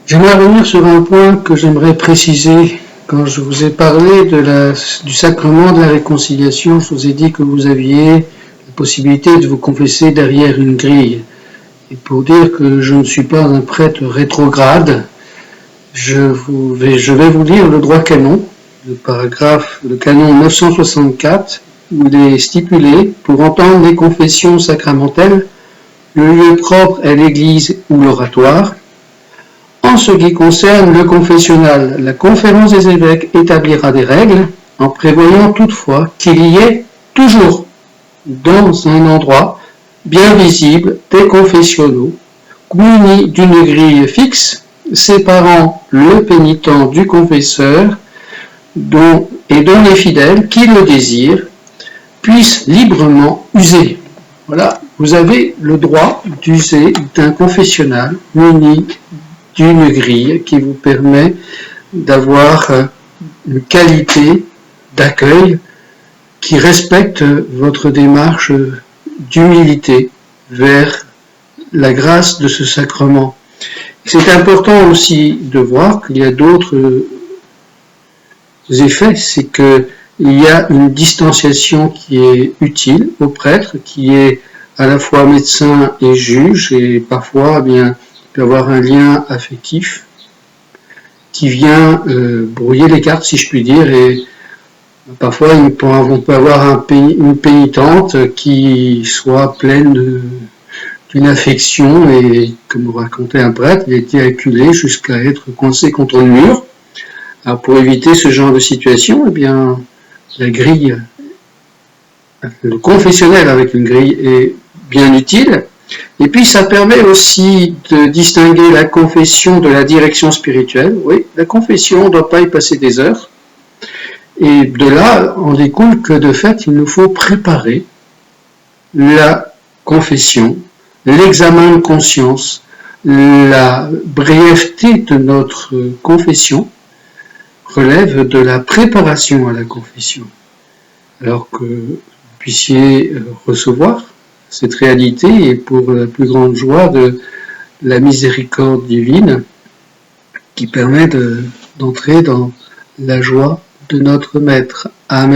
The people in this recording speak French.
J'aimerais revenir sur un point que j'aimerais préciser. Quand je vous ai parlé du sacrement de la réconciliation, je vous ai dit que vous aviez la possibilité de vous confesser derrière une grille. Et pour dire que je ne suis pas un prêtre rétrograde, je vais vous lire le droit canon, le canon 964, où il est stipulé: pour entendre les confessions sacramentelles, le lieu propre est l'église ou l'oratoire. En ce qui concerne le confessionnal, la conférence des évêques établira des règles, en prévoyant toutefois qu'il y ait toujours, dans un endroit bien visible, des confessionnaux, munis d'une grille fixe, séparant le pénitent du confesseur, dont les fidèles qui le désirent puissent librement user. Voilà, vous avez le droit d'user d'un confessionnal muni d'une grille qui vous permet d'avoir une qualité d'accueil qui respecte votre démarche d'humilité vers la grâce de ce sacrement. C'est important aussi de voir qu'il y a d'autres effets, c'est qu'il y a une distanciation qui est utile au prêtre, qui est à la fois médecin et juge, et parfois, il peut y avoir un lien affectif qui vient brouiller les cartes, si je puis dire, et parfois on peut avoir une pénitente qui soit pleine d'une affection, et comme racontait un prêtre, il a été acculé jusqu'à être coincé contre le mur. Alors pour éviter ce genre de situation, eh bien, la grille, le confessionnel avec une grille est bien utile. Et puis ça permet aussi de distinguer la confession de la direction spirituelle. Oui, la confession, on ne doit pas y passer des heures. Et de là, on découle que de fait, il nous faut préparer la confession, l'examen de conscience, la brièveté de notre confession relève de la préparation à la confession. Alors que vous puissiez recevoir cette réalité, et pour la plus grande joie de la miséricorde divine qui permet d'entrer dans la joie de notre Maître. Amen.